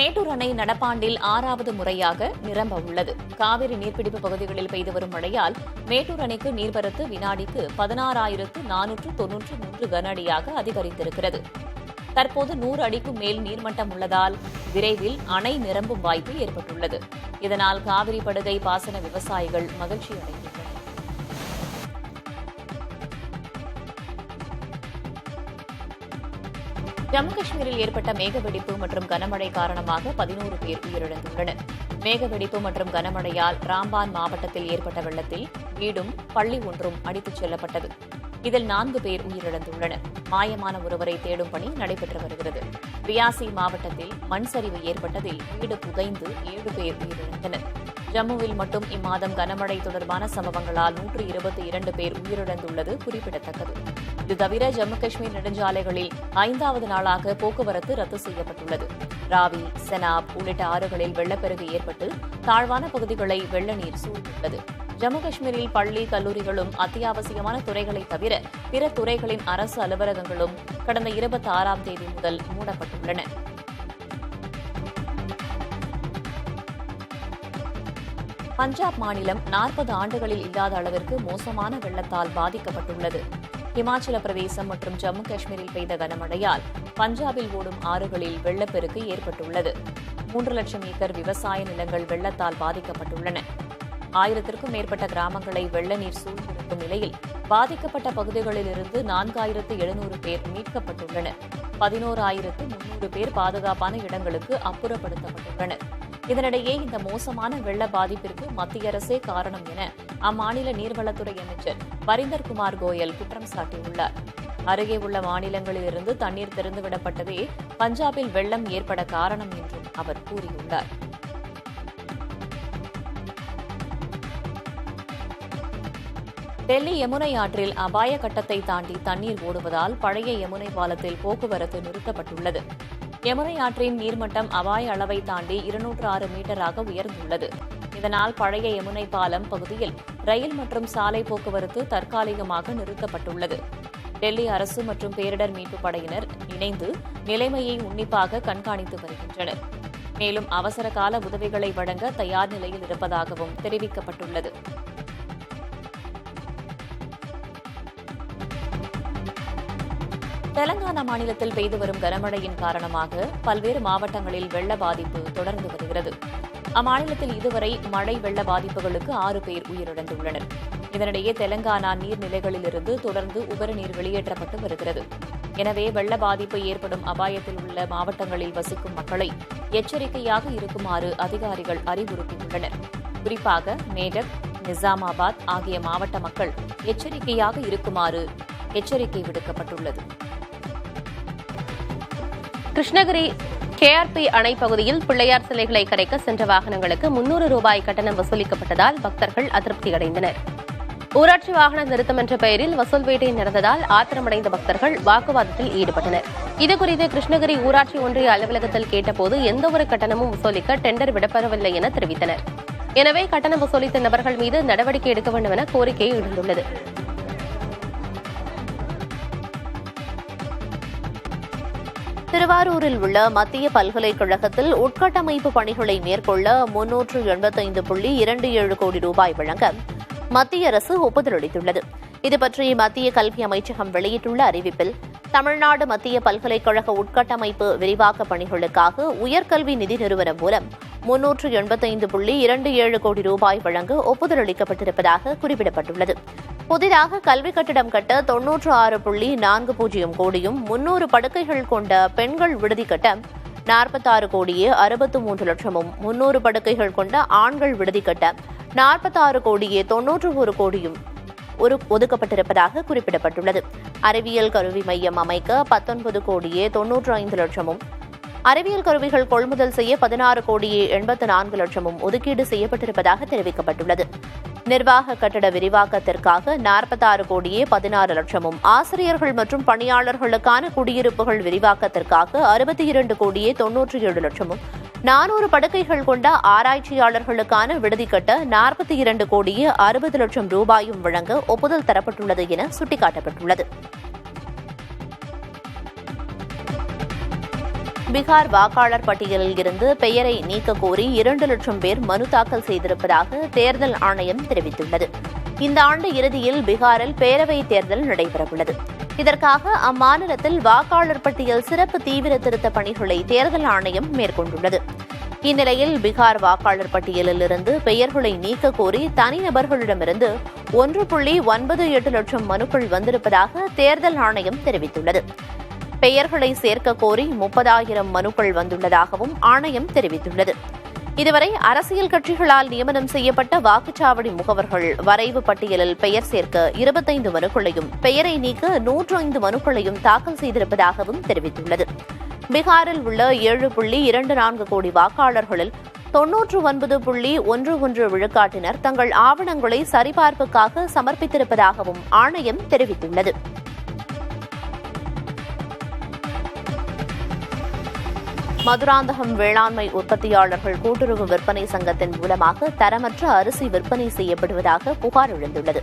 மேட்டூர் அணை நடப்பாண்டில் 6வது முறையாக நிரம்ப உள்ளது. காவிரி நீர்பிடிப்பு பகுதிகளில் பெய்து வரும் மழையால் மேட்டூர் அணைக்கு நீர்வரத்து வினாடிக்கு 16,493 கன அடியாக அதிகரித்திருக்கிறது. தற்போது 100 அடிக்கும் மேல் நீர்மட்டம் உள்ளதால் விரைவில் அணை நிரம்பும் வாய்ப்பு ஏற்பட்டுள்ளது. இதனால் காவிரி படுகை பாசன விவசாயிகள் மகிழ்ச்சியடைந்துள்ளனர். ஜம்மு காஷ்மீரில் ஏற்பட்ட மேகவெடிப்பு மற்றும் கனமழை காரணமாக 11 பேர் உயிரிழந்துள்ளனர். மேகவெடிப்பு மற்றும் கனமழையால் ராம்பான் மாவட்டத்தில் ஏற்பட்ட வெள்ளத்தில் வீடும் பள்ளி ஒன்றும் அடித்துச் செல்லப்பட்டது. இதில் 4 பேர் உயிரிழந்துள்ளனர். மாயமான ஒருவரை தேடும் பணி நடைபெற்று வருகிறது. ரியாசி மாவட்டத்தில் மண் சரிவு ஏற்பட்டதில் வீடு புதைந்து 7 பேர் உயிரிழந்தனர். ஜம்முவில் மட்டும் இம்மாதம் கனமழை தொடர்பான சம்பவங்களால் 122 பேர் உயிரிழந்துள்ளது குறிப்பிடத்தக்கது. இது தவிர ஜம்மு காஷ்மீர் நெடுஞ்சாலைகளில் 5வது நாளாக போக்குவரத்து ரத்து செய்யப்பட்டுள்ளது. ராவி, செனாப் உள்ளிட்ட ஆறுகளில் வெள்ளப்பெருக்கு ஏற்பட்டு தாழ்வான பகுதிகளை வெள்ள நீர் சூழ்ந்துள்ளது. ஜம்மு காஷ்மீரில் பள்ளி, கல்லூரிகளும் அத்தியாவசியமான துறைகளை தவிர பிற துறைகளின் அரசு அலுவலகங்களும் கடந்த 26ஆம் தேதி முதல் மூடப்பட்டுள்ளன. பஞ்சாப் மாநிலம் 40 ஆண்டுகளில் இல்லாத அளவிற்கு மோசமான வெள்ளத்தால் பாதிக்கப்பட்டுள்ளது. இமாச்சல பிரதேசம் மற்றும் ஜம்மு காஷ்மீரில் பெய்த கனமழையால் பஞ்சாபில் ஓடும் ஆறுகளில் வெள்ளப்பெருக்கு ஏற்பட்டுள்ளது. 3 லட்சம் ஏக்கர் விவசாய நிலங்கள் வெள்ளத்தால் பாதிக்கப்பட்டுள்ளன. 1000க்கும் மேற்பட்ட கிராமங்களை வெள்ள நீர் சூழ்ந்திருக்கும் நிலையில் பாதிக்கப்பட்ட பகுதிகளில் இருந்து 4700 பேர் மீட்கப்பட்டுள்ளனர். 11,300 பேர் பாதுகாப்பான இடங்களுக்கு அப்புறப்படுத்தப்பட்டுள்ளனர். இதனிடையே இந்த மோசமான வெள்ள பாதிப்பிற்கு மத்திய அரசே காரணம் என அம்மாநில நீர்வளத்துறை அமைச்சர் பரிந்தர் குமார் கோயல் குற்றம் சாட்டியுள்ளார். அருகே உள்ள மாநிலங்களிலிருந்து தண்ணீர் திறந்துவிடப்பட்டதே பஞ்சாபில் வெள்ளம் ஏற்பட காரணம் என்றும் அவர் கூறியுள்ளார். டெல்லி யமுனை ஆற்றில் அபாய கட்டத்தை தாண்டி தண்ணீர் ஓடுவதால் பழைய யமுனை பாலத்தில் போக்குவரத்து நிறுத்தப்பட்டுள்ளது. யமுனை ஆற்றின் நீர்மட்டம் அபாய அளவை தாண்டி 206 மீட்டராக உயர்ந்துள்ளது. இதனால் பழைய யமுனை பாலம் பகுதியில் ரயில் மற்றும் சாலை போக்குவரத்து தற்காலிகமாக நிறுத்தப்பட்டுள்ளது. டெல்லி அரசு மற்றும் பேரிடர் மீட்புப் படையினர் இணைந்து நிலைமையை உன்னிப்பாக கண்காணித்து வருகின்றனர். மேலும் அவசர கால உதவிகளை வழங்க தயார் நிலையில் இருப்பதாகவும் தெரிவிக்கப்பட்டுள்ளது. தெலங்கானா மாநிலத்தில் பெய்து வரும் கனமழையின் காரணமாக பல்வேறு மாவட்டங்களில் வெள்ள பாதிப்பு தொடர்ந்து வருகிறது. அம்மாநிலத்தில் இதுவரை மழை வெள்ள பாதிப்புகளுக்கு 6 பேர் உயிரிழந்துள்ளனர். இதனிடையே தெலங்கானா நீர்நிலைகளிலிருந்து தொடர்ந்து உபரிநீர் வெளியேற்றப்பட்டு வருகிறது. எனவே வெள்ள பாதிப்பு ஏற்படும் அபாயத்தில் உள்ள மாவட்டங்களில் வசிக்கும் மக்களை எச்சரிக்கையாக இருக்குமாறு அதிகாரிகள் அறிவுறுத்தியுள்ளனர். குறிப்பாக மேடக், நிசாமாபாத் ஆகிய மாவட்ட மக்கள் எச்சரிக்கையாக இருக்குமாறு எச்சரிக்கை விடுக்கப்பட்டுள்ளது. கிருஷ்ணகிரி கேஆர்பி அணை பகுதியில் பிள்ளையார் சிலைகளை கரைக்க சென்ற வாகனங்களுக்கு 300 ரூபாய் கட்டணம் வசூலிக்கப்பட்டதால் பக்தர்கள் அதிருப்தி அடைந்தனர். ஊராட்சி வாகன நிறுத்தம் என்ற பெயரில் வசூல் வேட்டை நடந்ததால் ஆத்திரமடைந்த பக்தர்கள் வாக்குவாதத்தில் ஈடுபட்டனர். இதுகுறித்து கிருஷ்ணகிரி ஊராட்சி ஒன்றிய அலுவலகத்தில் கேட்டபோது எந்தவொரு கட்டணமும் வசூலிக்க டெண்டர் விடப்படவில்லை என தெரிவித்தனர். எனவே கட்டணம் வசூலித்த நபர்கள் மீது நடவடிக்கை எடுக்க வேண்டும் என கோரிக்கை எழுந்துள்ளது. திருவாரூரில் உள்ள மத்திய பல்கலைக்கழகத்தில் உட்கட்டமைப்பு பணிகளை மேற்கொள்ள 385.27 கோடி ரூபாய் வழங்க மத்திய அரசு ஒப்புதல் அளித்துள்ளது. இதுபற்றி மத்திய கல்வி அமைச்சகம் வெளியிட்டுள்ள அறிவிப்பில், தமிழ்நாடு மத்திய பல்கலைக்கழக உட்கட்டமைப்பு விரிவாக்க பணிகளுக்காக உயர்கல்வி நிதி நிறுவனம் மூலம் 385.27 கோடி ரூபாய் வழங்க ஒப்புதல் அளிக்கப்பட்டிருப்பதாக குறிப்பிடப்பட்டுள்ளது. புதிதாக கல்வி கட்டிடம் கட்ட 96.40 கோடியும் 300 படுக்கைகள் கொண்ட பெண்கள் விடுதி கட்ட 46,63,00,000 300 படுக்கைகள் கொண்ட ஆண்கள் விடுதி கட்ட 46,91 கோடியும் ஒதுக்கப்பட்டிருப்பதாக குறிப்பிடப்பட்டுள்ளது. அறிவியல் கருவி மையம் அமைக்க 19,95,00,000 அறிவியல் கருவிகள் கொள்முதல் செய்ய 16,84,00,000 ஒதுக்கீடு செய்யப்பட்டிருப்பதாக தெரிவிக்கப்பட்டுள்ளது. நிர்வாக கட்டட விரிவாக்கத்திற்காக 46,16,00,000 ஆசிரியர்கள் மற்றும் பணியாளர்களுக்கான குடியிருப்புகள் விரிவாக்கத்திற்காக 62,97,00,000 400 படுக்கைகள் கொண்ட ஆராய்ச்சியாளர்களுக்கான விடுதி கட்ட 42,60,00,000 ரூபாயும் வழங்க ஒப்புதல் தரப்பட்டுள்ளது என சுட்டிக்காட்டப்பட்டுள்ளது. பீகார் வாக்காளர் பட்டியலில் இருந்து பெயரை நீக்க கோரி 2 லட்சம் பேர் மனு தாக்கல் செய்திருப்பதாக தேர்தல் ஆணையம் தெரிவித்துள்ளது. இந்த ஆண்டு இறுதியில் பீகாரில் பேரவைத் தேர்தல் நடைபெறவுள்ளது. இதற்காக அம்மாநிலத்தில் வாக்காளர் பட்டியல் சிறப்பு தீவிர திருத்த பணிகளை தேர்தல் ஆணையம் மேற்கொண்டுள்ளது. இந்நிலையில் பீகார் வாக்காளர் பட்டியலில் இருந்து பெயர்களை நீக்க கோரி தனிநபர்களிடமிருந்து 1.98 லட்சம் மனுக்கள் வந்திருப்பதாக தேர்தல் ஆணையம் தெரிவித்துள்ளது. பெயர்களை சேர்க்க கோரி 30,000 மனுக்கள் வந்துள்ளதாகவும் ஆணையம் தெரிவித்துள்ளது. இதுவரை அரசியல் கட்சிகளால் நியமனம் செய்யப்பட்ட வாக்குச்சாவடி முகவர்கள் வரைவு பட்டியலில் பெயர் சேர்க்க 25 மனுக்களையும் பெயரை நீக்க 105 மனுக்களையும் தாக்கல் செய்திருப்பதாகவும் தெரிவித்துள்ளது. பீகாரில் உள்ள 7.24 கோடி வாக்காளர்களில் 99.11 விழுக்காட்டினர் தங்கள் ஆவணங்களை சரிபார்ப்புக்காக சமர்ப்பித்திருப்பதாகவும் ஆணையம் தெரிவித்துள்ளது. மதுராந்தகம் வேளாண்மை உற்பத்தியாளர்கள் கூட்டுறவு விற்பனை சங்கத்தின் மூலமாக தரமற்ற அரிசி விற்பனை செய்யப்படுவதாக புகார் எழுந்துள்ளது.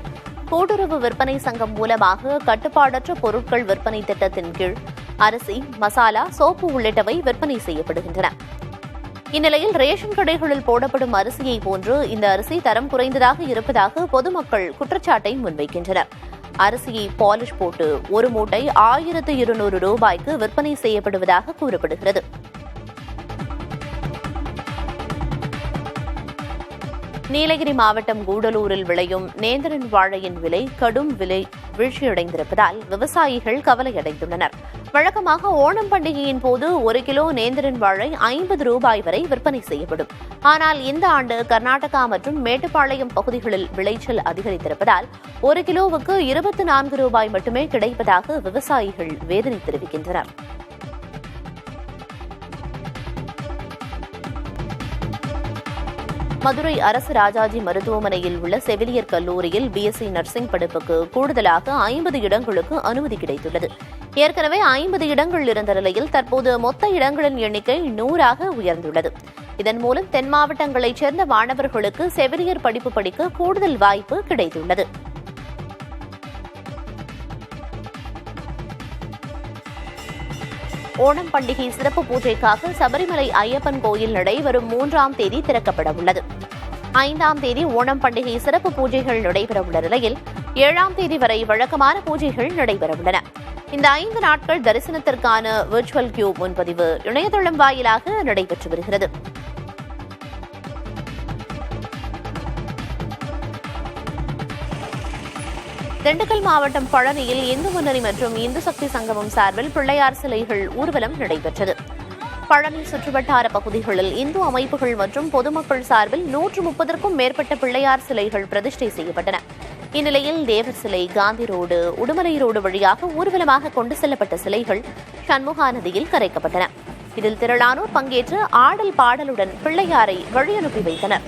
கூட்டுறவு விற்பனை சங்கம் மூலமாக கட்டுப்பாடற்ற பொருட்கள் விற்பனை திட்டத்தின் கீழ் அரிசி, மசாலா, சோப்பு உள்ளிட்டவை விற்பனை செய்யப்படுகின்றன. இந்நிலையில் ரேஷன் கடைகளில் போடப்படும் அரிசியை போன்று இந்த அரிசி தரம் குறைந்ததாக இருப்பதாக பொதுமக்கள் குற்றச்சாட்டை முன்வைக்கின்றனர். அரிசியை பாலிஷ் போட்டு ஒரு மூட்டை 1200 ரூபாய்க்கு விற்பனை செய்யப்படுவதாக கூறப்படுகிறது. நீலகிரி மாவட்டம் கூடலூரில் விளையும் நேந்திரன் வாழையின் விலை கடும் விலை வீழ்ச்சியடைந்திருப்பதால் விவசாயிகள் கவலையடைந்துள்ளனர். வழக்கமாக ஓணம் பண்டிகையின் போது 1 கிலோ நேந்திரன் வாழை 50 ரூபாய் வரை விற்பனை செய்யப்படும். ஆனால் இந்த ஆண்டு கர்நாடகா மற்றும் மேட்டுப்பாளையம் பகுதிகளில் விளைச்சல் அதிகரித்திருப்பதால் 1 கிலோவுக்கு 24 ரூபாய் மட்டுமே கிடைப்பதாக விவசாயிகள் வேதனை தெரிவிக்கின்றனர். மதுரை அரசு ராஜாஜி மருத்துவமனையில் உள்ள செவிலியர் கல்லூரியில் பிஎஸ்சி நர்சிங் படிப்புக்கு கூடுதலாக 50 இடங்களுக்கு அனுமதி கிடைத்துள்ளது. ஏற்கனவே 50 இடங்கள் இருந்த நிலையில் தற்போது மொத்த இடங்களின் எண்ணிக்கை 100ஆக உயர்ந்துள்ளது. இதன் மூலம் தென் மாவட்டங்களைச் சேர்ந்த மாணவர்களுக்கு செவிலியர் படிப்பு படிக்க கூடுதல் வாய்ப்பு கிடைத்துள்ளது. ஓணம் பண்டிகை சிறப்பு பூஜைக்காக சபரிமலை ஐயப்பன் கோயில் நடை வரும் 3ஆம் தேதி திறக்கப்பட உள்ளது. 5ஆம் தேதி ஓணம் பண்டிகை சிறப்பு பூஜைகள் நடைபெறவுள்ள நிலையில் 7ஆம் தேதி வரை வழக்கமான பூஜைகள் நடைபெறவுள்ளன. இந்த 5 நாட்கள் தரிசனத்திற்கான விர்ச்சுவல் கியூ முன்பதிவு இணையதளம் வாயிலாக நடைபெற்று வருகிறது. திண்டுக்கல் மாவட்டம் பழனியில் இந்து முன்னணி மற்றும் இந்து சக்தி சங்கமம் சார்பில் பிள்ளையார் சிலைகள் ஊர்வலம் நடைபெற்றது. பழனி சுற்றுவட்டார பகுதிகளில் இந்து அமைப்புகள் மற்றும் பொதுமக்கள் சார்பில் 130க்கும் மேற்பட்ட பிள்ளையார் சிலைகள் பிரதிஷ்டை செய்யப்பட்டன. இந்நிலையில் தேவர் சிலை, காந்தி ரோடு, உடுமலை ரோடு வழியாக ஊர்வலமாக கொண்டு செல்லப்பட்ட சிலைகள் சண்முகா நதியில் கரைக்கப்பட்டன. இதில் திரளானோர் பங்கேற்று ஆடல் பாடலுடன் பிள்ளையாரை வழியனுப்பி வைத்தனர்.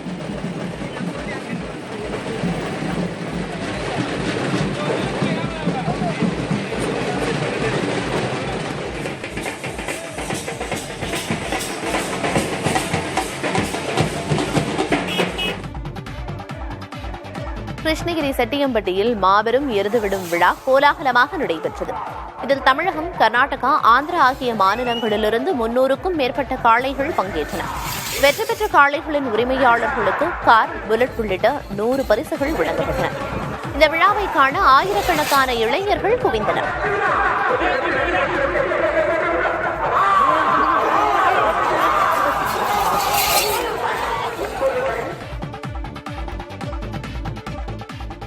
கிருஷ்ணகிரி செட்டியம்பட்டியில் மாபெரும் எருதுவிடும் விழா கோலாகலமாக நடைபெற்றது. இதில் தமிழகம், கர்நாடகா, ஆந்திரா ஆகிய மாநிலங்களிலிருந்து 300க்கும் மேற்பட்ட காளைகள் பங்கேற்றன. வெற்றி பெற்ற காளைகளின் உரிமையாளர்களுக்கு கார், புல்லட் உள்ளிட்ட 100 பரிசுகள் வழங்கப்பட்டன. இந்த விழாவை காண ஆயிரக்கணக்கான இளைஞர்கள் குவிந்தனர்.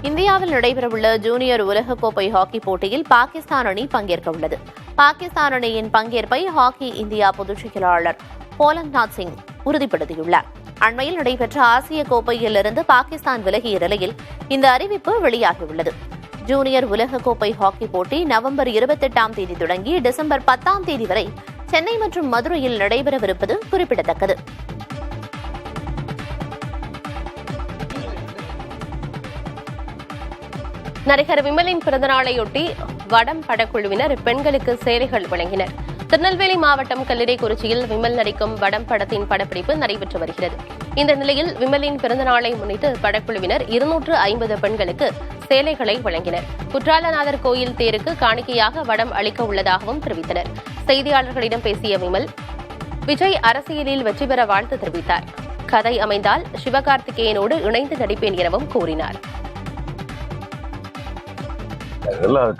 இந்தியாவில் நடைபெறவுள்ள ஜூனியர் உலகக்கோப்பை ஹாக்கி போட்டியில் பாகிஸ்தான் அணி பங்கேற்க உள்ளது. பாகிஸ்தான் அணியின் பங்கேற்பை ஹாக்கி இந்தியா பொதுச் செயலாளர் போலந்த்நாத் சிங் உறுதிப்படுத்தியுள்ளார். அண்மையில் நடைபெற்ற ஆசிய கோப்பையிலிருந்து பாகிஸ்தான் விலகிய நிலையில் இந்த அறிவிப்பு வெளியாகியுள்ளது. ஜூனியர் உலகக்கோப்பை ஹாக்கி போட்டி நவம்பர் 28ஆம் தேதி தொடங்கி டிசம்பர் 10ஆம் தேதி வரை சென்னை மற்றும் மதுரையில் நடைபெறவிருப்பது குறிப்பிடத்தக்கது. நடிகர் விமலின் பிறந்தநாளையொட்டி வடம் படக்குழுவினர் பெண்களுக்கு சேலைகள் வழங்கினர். திருநெல்வேலி மாவட்டம் கல்லிடைக்குறிச்சியில் விமல் நடிக்கும் வடம் படத்தின் படப்பிடிப்பு நடைபெற்று வருகிறது. இந்த நிலையில் விமலின் பிறந்தநாளை முன்னிட்டு படக்குழுவினர் 250 பெண்களுக்கு சேலைகளை வழங்கினர். குற்றாலநாதர் கோயில் தேருக்கு காணிக்கையாக வடம் அளிக்க உள்ளதாகவும் தெரிவித்தனர். செய்தியாளர்களிடம் பேசிய விமல், விஜய் அரசியலில் வெற்றி பெற வாழ்த்து தெரிவித்தார். கதை அமைந்தால் சிவகார்த்திகேயனோடு இணைந்து நடிப்பேன் எனவும் கூறினார்.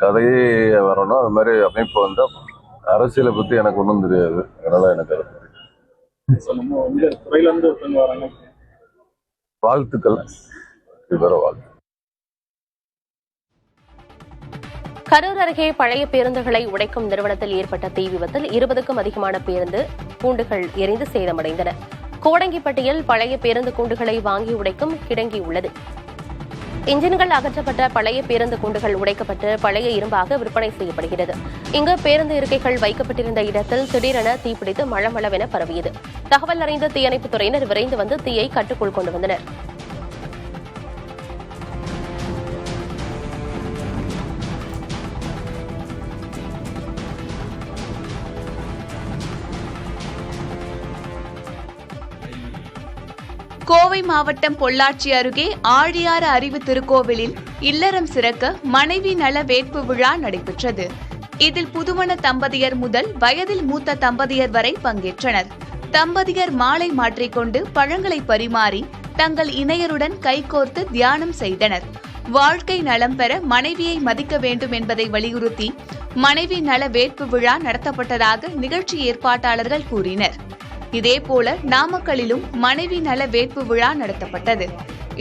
கதையே வரணும், அது மாதிரி அமைப்பு வந்தா அரசியலை பத்தி எனக்கு ஒன்றும் தெரியாது. அதனால எனக்கு வாழ்த்துக்கள். வாழ்த்து. கரூர் அருகே பழைய பேருந்துகளை உடைக்கும் நிறுவனத்தில் ஏற்பட்ட தீ விபத்தில் 20க்கும் அதிகமான பேருந்து கூண்டுகள் எரிந்து சேதமடைந்தன. கோடங்கிப்பட்டியில் பழைய பேருந்து கூண்டுகளை வாங்கி உடைக்கும் கிடங்கி உள்ளது. இன்ஜின்கள் அகற்றப்பட்ட பழைய பேருந்து கூண்டுகள் உடைக்கப்பட்டு பழைய இரும்பாக விற்பனை செய்யப்படுகிறது. இங்கு பேருந்து இருக்கைகள் வைக்கப்பட்டிருந்த இடத்தில் திடீரென தீப்பிடித்து மளமளவென பரவியது. தகவல் அறிந்த தீயணைப்புத் துறையினர் விரைந்து வந்து தீயை கட்டுக்குள் கொண்டு வந்தனர். கோவை மாவட்டம் பொள்ளாச்சி அருகே ஆழியாறு அறிவு திருக்கோவிலில் இல்லறம் சிறக்க மனைவி நல வேட்பு விழா நடைபெற்றது. இதில் புதுமண தம்பதியர் முதல் வயதில் மூத்த தம்பதியர் வரை பங்கேற்றனர். தம்பதியர் மாலை மாற்றிக்கொண்டு பழங்களை பரிமாறி தங்கள் இணையருடன் கைகோர்த்து தியானம் செய்தனர். வாழ்க்கை நலம் பெற மனைவியை மதிக்க வேண்டும் என்பதை வலியுறுத்தி மனைவி நல வேட்பு விழா நடத்தப்பட்டதாக நிகழ்ச்சி ஏற்பாட்டாளர்கள் கூறினர். இதேபோல நாமக்கல்லிலும் மனைவி நல வேட்பு விழா நடத்தப்பட்டது.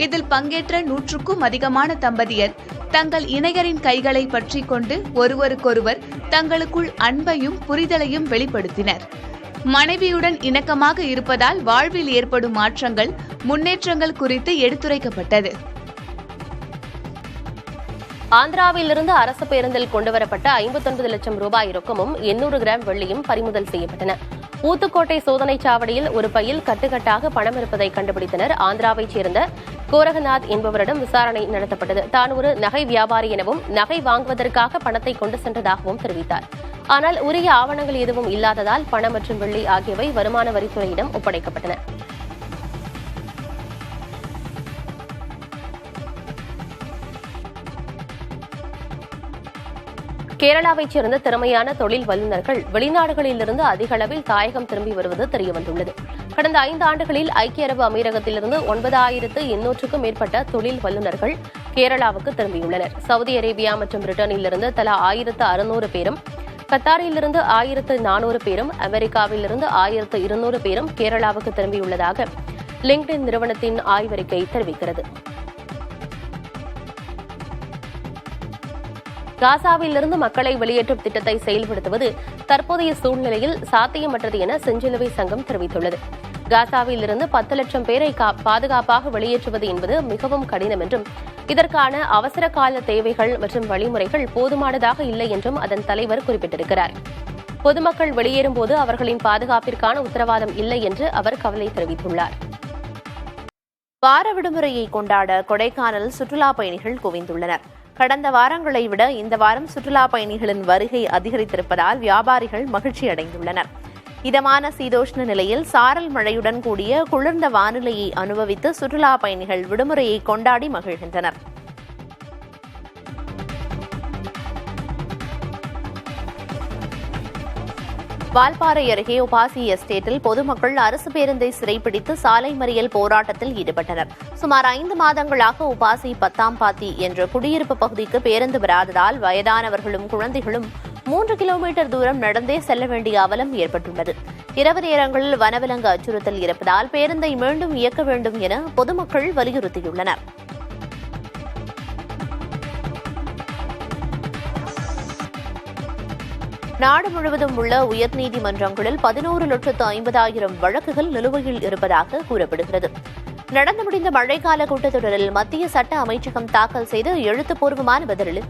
இதில் பங்கேற்ற 100க்கும் அதிகமான தம்பதியர் தங்கள் இணையரின் கைகளை பற்றிக் கொண்டு ஒருவருக்கொருவர் தங்களுக்குள் அன்பையும் புரிதலையும் வெளிப்படுத்தினர். மனைவியுடன் இணக்கமாக இருப்பதால் வாழ்வில் ஏற்படும் மாற்றங்கள், முன்னேற்றங்கள் குறித்து எடுத்துரைக்கப்பட்டது. ஆந்திராவிலிருந்து அரசு பேருந்தில் கொண்டுவரப்பட்ட 59 லட்சம் ரூபாய் ரொக்கமும் 800 கிராம் வெள்ளியும் பறிமுதல் செய்யப்பட்டன. ஊத்துக்கோட்டை சோதனைச் சாவடியில் ஒரு பையில் கட்டுக்கட்டாக பணம் இருப்பதை கண்டுபிடித்தனர். ஆந்திராவைச் சேர்ந்த கோரகநாத் என்பவரிடம் விசாரணை நடத்தப்பட்டது. தான் ஒரு நகை வியாபாரி எனவும் நகை வாங்குவதற்காக பணத்தை கொண்டு சென்றதாகவும் தெரிவித்தார். ஆனால் உரிய ஆவணங்கள் எதுவும் இல்லாததால் பணம் மற்றும் வெள்ளி ஆகியவை வருமான வரித்துறையிடம் ஒப்படைக்கப்பட்டன. கேரளாவைச் சேர்ந்த திறமையான தொழில் வல்லுநர்கள் வெளிநாடுகளிலிருந்து அதிக அளவில் தாயகம் திரும்பி வருவது தெரியவந்துள்ளது. கடந்த 5 ஆண்டுகளில் ஐக்கிய அரபு அமீரகத்திலிருந்து 9800க்கும் மேற்பட்ட தொழில் வல்லுநர்கள் கேரளாவுக்கு திரும்பியுள்ளனர். சவுதி அரேபியா மற்றும் பிரிட்டனிலிருந்து தலா 1600 பேரும், கத்தாரிலிருந்து 1400 பேரும், அமெரிக்காவிலிருந்து 1200 பேரும் கேரளாவுக்கு திரும்பியுள்ளதாக லிங்க்டின் நிறுவனத்தின் ஆய்வறிக்கை தெரிவிக்கிறது. காசாவிலிருந்து மக்களை வெளியேற்றும் திட்டத்தை செயல்படுத்துவது தற்போதைய சூழ்நிலையில் சாத்தியமற்றது என செஞ்சிலுவை சங்கம் தெரிவித்துள்ளது. காசாவிலிருந்து 10 லட்சம் பேரை பாதுகாப்பாக வெளியேற்றுவது என்பது மிகவும் கடினம் என்றும், இதற்கான அவசர கால தேவைகள் மற்றும் வழிமுறைகள் போதுமானதாக இல்லை என்றும் அதன் தலைவர் குறிப்பிட்டிருக்கிறார். பொதுமக்கள் வெளியேறும்போது அவர்களின் பாதுகாப்பிற்கான உத்தரவாதம் இல்லை என்று அவர் கவலை தெரிவித்துள்ளார். வார விடுமுறையை கொண்டாட கொடைக்கானல் சுற்றுலா பயணிகள் குவிந்துள்ளனர். கடந்த வாரங்களை விட இந்த வாரம் சுற்றுலா பயணிகளின் வருகை அதிகரித்திருப்பதால் வியாபாரிகள் மகிழ்ச்சி அடைந்துள்ளனர். இதமான சீதோஷ்ண நிலையில் சாரல் மழையுடன் கூடிய குளிர்ந்த வானிலையை அனுபவித்து சுற்றுலா பயணிகள் விடுமுறையை கொண்டாடி மகிழ்கின்றனர். வால்பாறை அருகே உபாசி எஸ்டேட்டில் பொதுமக்கள் அரசு பேருந்தை சிறைப்பிடித்து சாலை மறியல் போராட்டத்தில் ஈடுபட்டனர். சுமார் 5 மாதங்களாக உபாசி 10ஆம் பாத்தி என்ற குடியிருப்பு பகுதிக்கு பேருந்து வராததால் வயதானவர்களும் குழந்தைகளும் 3 கிலோமீட்டர் தூரம் நடந்தே செல்ல வேண்டிய அவலம் ஏற்பட்டுள்ளது. இரவு நேரங்களில் வனவிலங்கு அச்சுறுத்தல் இருப்பதால் பேருந்தை மீண்டும் இயக்க வேண்டும் என பொதுமக்கள் வலியுறுத்தியுள்ளனர். நாடு முழுவதும் உள்ள உயர்நீதிமன்றங்களில் 11,50,000 வழக்குகள் நிலுவையில் இருப்பதாக கூறப்படுகிறது. நடந்து முடிந்த மழைக்கால கூட்டத்தொடரில் மத்திய சட்ட அமைச்சகம் தாக்கல் செய்த எழுத்துப்பூர்வமான பதிலில்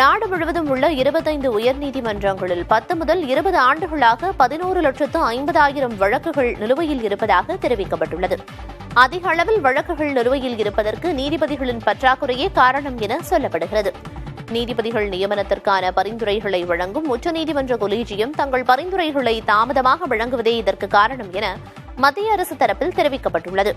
நாடு முழுவதும் உள்ள 25 உயர்நீதிமன்றங்களில் 10 முதல் 20 ஆண்டுகளாக 11,50,000 வழக்குகள் நிலுவையில் இருப்பதாக தெரிவிக்கப்பட்டுள்ளது. அதிக அளவில் வழக்குகள் நிலுவையில் இருப்பதற்கு நீதிபதிகளின் பற்றாக்குறையே காரணம் என சொல்லப்படுகிறது. நீதிபதிகள் நியமனத்திற்கான பரிந்துரைகளை வழங்கும் உச்சநீதிமன்ற கொலீஜியம் தங்கள் பரிந்துரைகளை தாமதமாக வழங்குவதே இதற்கு காரணம் என மத்திய அரசு தரப்பில் தெரிவிக்கப்பட்டுள்ளது.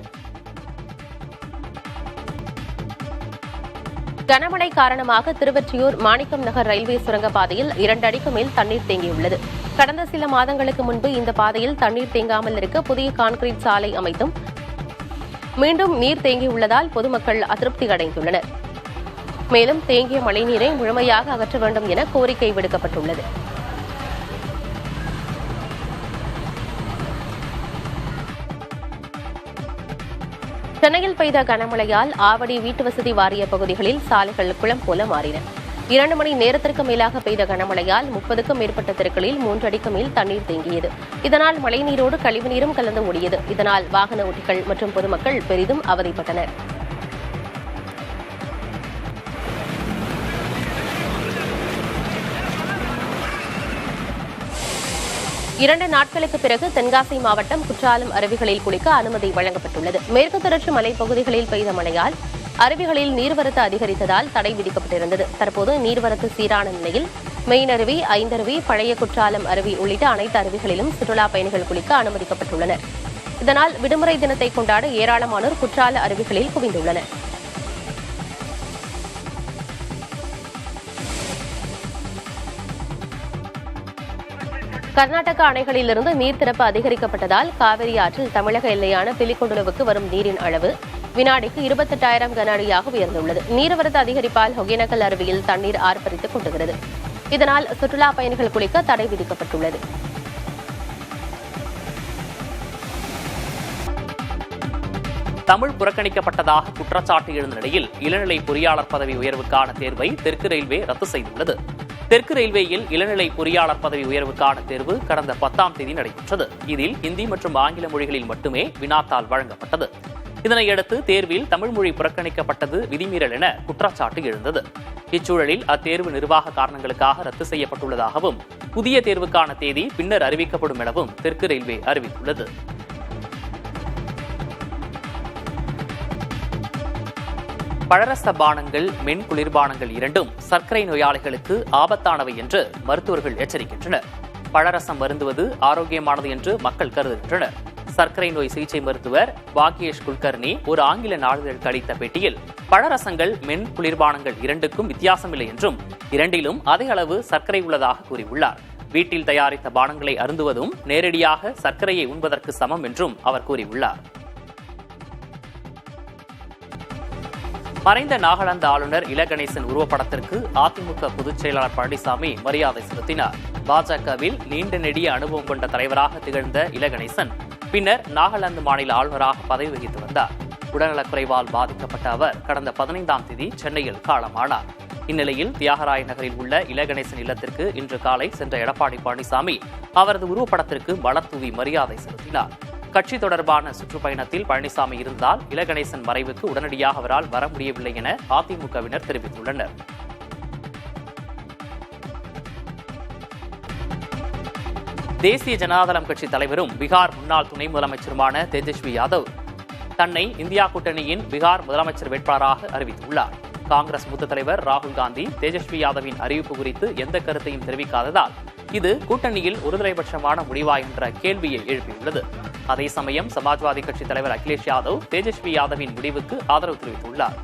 கனமழை காரணமாக திருவொற்றியூர் மாணிக்கம் நகர் ரயில்வே சுரங்கப்பாதையில் 2 அடிக்கு மேல் தண்ணீர் தேங்கியுள்ளது. கடந்த சில மாதங்களுக்கு முன்பு இந்த பாதையில் தண்ணீர் தேங்காமல் இருக்க புதிய கான்கிரீட் சாலை அமைத்தும் மீண்டும் நீர் தேங்கியுள்ளதால் பொதுமக்கள் அதிருப்தி அடைந்துள்ளனர். மேலும் தேங்கிய மழைநீரை முழுமையாக அகற்ற வேண்டும் என கோரிக்கை விடுக்கப்பட்டுள்ளது. சென்னையில் பெய்த கனமழையால் ஆவடி வீட்டுவசதி வாரிய பகுதிகளில் சாலைகள் குளம் போல மாறின. 2 மணி நேரத்திற்கு மேலாக பெய்த கனமழையால் 30க்கும் மேற்பட்ட தெருக்களில் 3 அடிக்கு மேல் தண்ணீர் தேங்கியது. இதனால் மழைநீரோடு கழிவுநீரும் கலந்து ஓடியது. இதனால் வாகன ஓட்டிகள் மற்றும் பொதுமக்கள் பெரிதும் அவதிப்பட்டனர். இரண்டு நாட்களுக்கு பிறகு தென்காசி மாவட்டம் குற்றாலம் அருவிகளில் குளிக்க அனுமதி வழங்கப்பட்டுள்ளது. மேற்கு தொடர்ச்சி மலைப்பகுதிகளில் பெய்த மழையால் அருவிகளில் நீர்வரத்து அதிகரித்ததால் தடை விதிக்கப்பட்டிருந்தது. தற்போது நீர்வரத்து சீரான நிலையில் மெயின் அருவி, ஐந்தருவி, பழைய குற்றாலம் அருவி உள்ளிட்ட அனைத்து அருவிகளிலும் சுற்றுலா பயணிகள் குளிக்க அனுமதிக்கப்பட்டுள்ளனர். இதனால் விடுமுறை தினத்தை கொண்டாட ஏராளமானோர் குற்றால அருவிகளில் குவிந்துள்ளனர். கர்நாடக அணைகளிலிருந்து நீர் திறப்பு அதிகரிக்கப்பட்டதால் காவிரி ஆற்றில் தமிழக எல்லையான பிலிகுண்டுலுவுக்கு வரும் நீரின் அளவு வினாடிக்கு 28,000 கன அடியாக உயர்ந்துள்ளது. நீர்வரத்து அதிகரிப்பால் ஒகேனக்கல் அருவியில் தண்ணீர் ஆர்ப்பரித்துக் கொண்டுகிறது. இதனால் சுற்றுலா பயணிகள் குளிக்க தடை விதிக்கப்பட்டுள்ளது. தமிழ் புறக்கணிக்கப்பட்டதாக குற்றச்சாட்டு எழுந்த நிலையில் இளநிலை பொறியாளர் பதவி உயர்வுக்கான தேர்வை தெற்கு ரயில்வே ரத்து செய்துள்ளது. தெற்கு ரயில்வேயில் இளநிலை பொறியாளர் பதவி உயர்வுக்கான தேர்வு கடந்த 10ஆம் தேதி நடைபெற்றது. இதில் ஹிந்தி மற்றும் ஆங்கில மொழிகளில் மட்டுமே வினாத்தாள் வழங்கப்பட்டது. இதனையடுத்து தேர்வில் தமிழ் மொழி புறக்கணிக்கப்பட்டது விதிமீறல் என குற்றச்சாட்டு எழுந்தது. இச்சூழலில் அத்தேர்வு நிர்வாக காரணங்களுக்காக ரத்து செய்யப்பட்டுள்ளதாகவும் புதிய தேர்வுக்கான தேதி பின்னர் அறிவிக்கப்படும் எனவும் தெற்கு ரயில்வே அறிவித்துள்ளது. பழரச பானங்கள், மென் குளிர்பானங்கள் இரண்டும் சர்க்கரை நோயாளிகளுக்கு ஆபத்தானவை என்று மருத்துவர்கள் எச்சரிக்கின்றனர். பழரசம் மருந்துவது ஆரோக்கியமானது என்று மக்கள் கருதுகின்றனர். சர்க்கரை நோய் சிகிச்சை மருத்துவர் பாக்யேஷ் குல்கர்னி ஒரு ஆங்கில நாளிதழுக்கு அளித்த பேட்டியில் பழரசங்கள், மென் குளிர்பானங்கள் இரண்டுக்கும் வித்தியாசமில்லை என்றும் இரண்டிலும் அதே அளவு சர்க்கரை உள்ளதாக கூறியுள்ளார். வீட்டில் தயாரித்த பானங்களை அருந்துவதும் நேரடியாக சர்க்கரையை உண்பதற்கு சமம் என்றும் அவர் கூறியுள்ளார். மறைந்த நாகாலாந்து ஆளுநர் இல கணேசன் உருவப்படத்திற்கு அதிமுக பொதுச் செயலாளர் பழனிசாமி மரியாதை செலுத்தினார். பாஜகவில் நீண்ட நெடிய அனுபவம் கொண்ட தலைவராக திகழ்ந்த இல கணேசன் பின்னர் நாகாலாந்து மாநில ஆளுநராக பதவி வகித்து வந்தார். உடல்நலக்குறைவால் பாதிக்கப்பட்ட அவர் கடந்த 15ஆம் தேதி சென்னையில் காலமானார். இந்நிலையில் தியாகராய நகரில் உள்ள இல கணேசன் இல்லத்திற்கு இன்று காலை சென்ற எடப்பாடி பழனிசாமி அவரது உருவப்படத்திற்கு மலர் தூவி மரியாதை செலுத்தினார். கட்சி தொடர்பான சுற்றுப்பயணத்தில் பழனிசாமி இருந்தால் இல கணேசன் மறைவுக்கு உடனடியாக அவரால் வர முடியவில்லை என அதிமுகவினர் தெரிவித்துள்ளனர். தேசிய ஜனதாதளம் கட்சி தலைவரும் பீகார் முன்னாள் துணை முதலமைச்சருமான தேஜஸ்வி யாதவ் தன்னை இந்தியா கூட்டணியின் பீகார் முதலமைச்சர் வேட்பாளராக அறிவித்துள்ளார். காங்கிரஸ் மூத்த தலைவர் ராகுல் காந்தி தேஜஸ்வி யாதவின் அறிவிப்பு குறித்து எந்த கருத்தையும் தெரிவிக்காததால் இது கூட்டணியில் ஒருதலைபட்சமான முடிவா என்ற கேள்வியை எழுப்பியுள்ளது. அதே சமயம் சமாஜ்வாதி கட்சி தலைவர் அகிலேஷ் யாதவ் தேஜஸ்வி யாதவின் முடிவுக்கு ஆதரவு தெரிவித்துள்ளார்.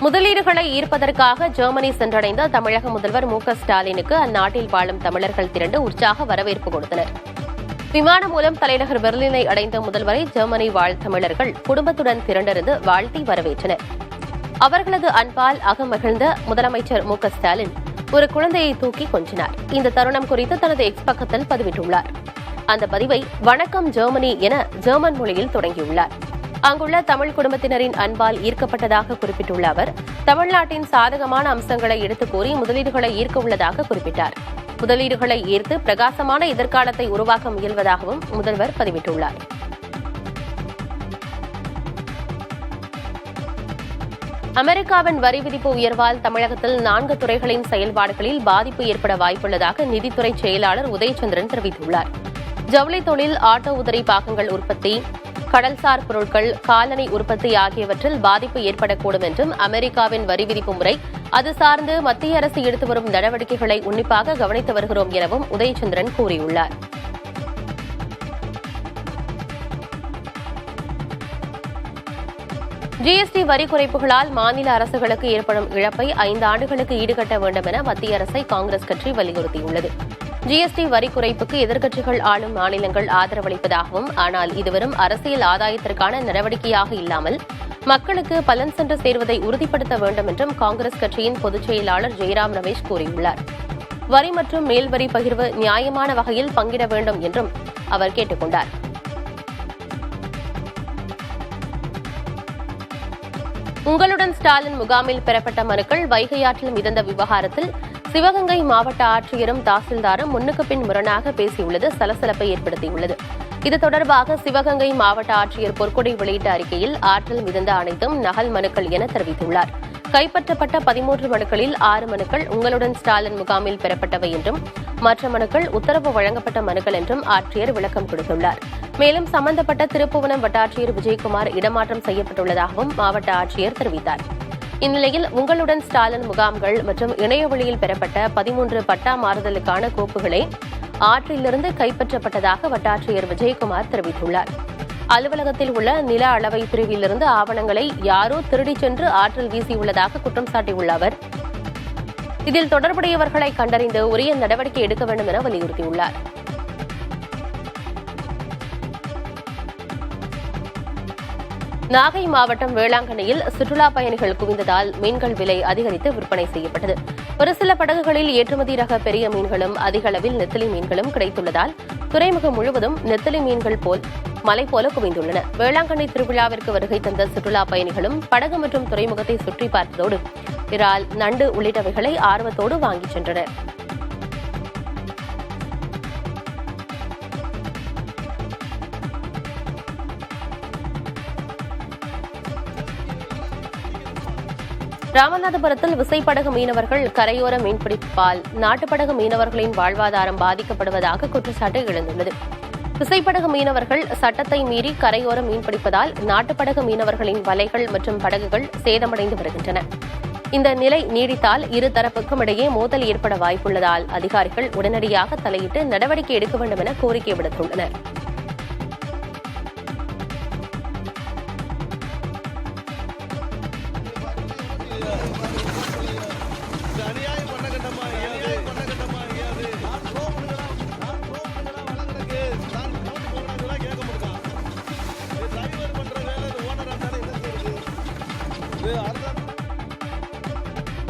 முதலீடுகளை ஈர்ப்பதற்காக ஜெர்மனி சென்றடைந்த தமிழக முதல்வர் மு.க.ஸ்டாலினுக்கு அந்நாட்டில் வாழும் தமிழர்கள் திரண்டு உற்சாக வரவேற்பு கொடுத்தனர். விமானம் மூலம் தலைநகர் பெர்லினை அடைந்த முதல்வரை ஜெர்மனி வாழ் தமிழர்கள் குடும்பத்துடன் திரண்டிருந்து வாழ்த்தி வரவேற்றனர். அவர்களது அன்பால் அகமகிழ்ந்த முதலமைச்சர் மு.க.ஸ்டாலின் ஒரு குழந்தையை தூக்கி கொஞ்சினார். இந்த தருணம் குறித்து தனது எக்ஸ் பக்கத்தில் பதிவிட்டுள்ளார். அந்த பதிவை வணக்கம் ஜெர்மனி என ஜெர்மன் மொழியில் தொடங்கியுள்ளார். அங்குள்ள தமிழ் குடும்பத்தினரின் அன்பால் ஈர்க்கப்பட்டதாக குறிப்பிட்டுள்ள அவர் தமிழ்நாட்டின் சாதகமான அம்சங்களை எடுத்துக் கூறி முதலீடுகளை ஈர்க்க உள்ளதாக குறிப்பிட்டார். முதலீடுகளை ஈர்த்து பிரகாசமான எதிர்காலத்தை உருவாக்க முயல்வதாகவும் முதல்வர் பதிவிட்டுள்ளார். அமெரிக்காவின் வரி விதிப்பு உயர்வால் தமிழகத்தில் 4 துறைகளின் செயல்பாடுகளில் பாதிப்பு ஏற்பட வாய்ப்புள்ளதாக நிதித்துறை செயலாளர் உதயச்சந்திரன் தெரிவித்துள்ளார். ஜவுளி தொழில், ஆட்டோ உதிரி பாகங்கள் உற்பத்தி, கடல்சார் பொருட்கள், காலணி உற்பத்தி ஆகியவற்றில் பாதிப்பு ஏற்படக்கூடும் என்றும் அமெரிக்காவின் வரி விதிப்பு முறை அது சார்ந்து மத்திய அரசு எடுத்து வரும் நடவடிக்கைகளை உன்னிப்பாக கவனித்து வருகிறோம் எனவும் உதயச்சந்திரன் கூறியுள்ளார். ஜிஎஸ்டி வரி குறைப்புகளால் மாநில அரசுகளுக்கு ஏற்படும் இழப்பை 5 ஆண்டுகளுக்கு ஈடுகட்ட வேண்டும் என மத்திய அரசை காங்கிரஸ் கட்சி வலியுறுத்தியுள்ளது. ஜிஎஸ்டி வரி குறைப்புக்கு எதிர்க்கட்சிகள் ஆளும் மாநிலங்கள் ஆதரவளிப்பதாகவும், ஆனால் இது வெறும் அரசியல் ஆதாயத்திற்கான நடவடிக்கையாக இல்லாமல் மக்களுக்கு பலன் சென்று சேர்வதை உறுதிப்படுத்த வேண்டும் என்றும் காங்கிரஸ் கட்சியின் பொதுச் செயலாளர் ஜெய்ராம் ரமேஷ் கூறியுள்ளார். வரி மற்றும் மேல்வரி பகிர்வு நியாயமான வகையில் பங்கிட வேண்டும் என்றும் அவர் கேட்டுக் கொண்டார். உங்களுடன் ஸ்டாலின் முகாமில் பெறப்பட்ட மனுக்கள் வைகை ஆற்றில் மிதந்த விவகாரத்தில் சிவகங்கை மாவட்ட ஆட்சியரும் தாசில்தாரும் முன்னுக்கு பின் முரணாக பேசியுள்ளது சலசலப்பை ஏற்படுத்தியுள்ளது. இது தொடர்பாக சிவகங்கை மாவட்ட ஆட்சியர் பொற்கொடி வெளியிட்ட அறிக்கையில் ஆற்றில் மிதந்த அனைத்தும் நகல் மனுக்கள் என தெரிவித்துள்ளார். கைப்பற்றப்பட்ட 13 மனுக்களில் 6 மனுக்கள் உங்களுடன் ஸ்டாலின் முகாமில் பெறப்பட்டவை என்றும் மற்ற மனுக்கள் உத்தரவு வழங்கப்பட்ட மனுக்கள் என்றும் ஆட்சியர் விளக்கம் கொடுத்துள்ளார். மேலும் சம்பந்தப்பட்ட திருப்புவனம் வட்டாட்சியர் விஜயகுமார் இடமாற்றம் செய்யப்பட்டுள்ளதாகவும் மாவட்ட ஆட்சியர் தெரிவித்தார். இந்நிலையில் உங்களுடன் ஸ்டாலின் முகாம்கள் மற்றும் இணையவழியில் பெறப்பட்ட 13 பட்டா மாறுதலுக்கான கோப்புகளை ஆற்றிலிருந்து கைப்பற்றப்பட்டதாக வட்டாட்சியர் விஜயகுமார் தெரிவித்துள்ளார். அலுவலகத்தில் உள்ள நில அளவை பிரிவிலிருந்து ஆவணங்களை யாரோ திருடிச் சென்று ஆற்றில் வீசியுள்ளதாக குற்றம் சாட்டியுள்ள அவர், இதில் தொடர்புடையவர்களை கண்டறிந்து உரிய நடவடிக்கை எடுக்க வேண்டும் என வலியுறுத்தியுள்ளார். நாகை மாவட்டம் வேளாங்கண்ணியில் சுற்றுலா பயணிகள் குவிந்ததால் மீன்கள் விலை அதிகரித்து விற்பனை செய்யப்பட்டது. ஒரு சில படகுகளில் ஏற்றுமதி ரக பெரிய மீன்களும் அதிக அளவில் நெத்திலி மீன்களும் கிடைத்துள்ளதால் துறைமுகம் முழுவதும் நெத்திலி மீன்கள் போல் மலை போல குவிந்துள்ளன. வேளாங்கண்ணி திருவிழாவிற்கு வருகை தந்த சுற்றுலா பயணிகளும் படகு மற்றும் துறைமுகத்தை சுற்றி பார்த்ததோடு இறால், நண்டு உள்ளிட்டவைகளை ஆர்வத்தோடு வாங்கிச் சென்றனர். ராமநாதபுரத்தில் விசைப்படகு மீனவர்கள் கரையோர மீன்பிடிப்பால் நாட்டுப்படகு மீனவர்களின் வாழ்வாதாரம் பாதிக்கப்படுவதாக குற்றச்சாட்டு எழுந்துள்ளது. விசைப்படகு மீனவர்கள் சட்டத்தை மீறி கரையோர மீன்பிடிப்பதால் நாட்டுப்படகு மீனவர்களின் வலைகள் மற்றும் படகுகள் சேதமடைந்து வருகின்றன. இந்த நிலை நீடித்தால் இருதரப்புக்கும் இடையே மோதல் ஏற்பட வாய்ப்புள்ளதால் அதிகாரிகள் உடனடியாக தலையிட்டு நடவடிக்கை எடுக்க வேண்டும் என கோரிக்கை விடுத்துள்ளனர்.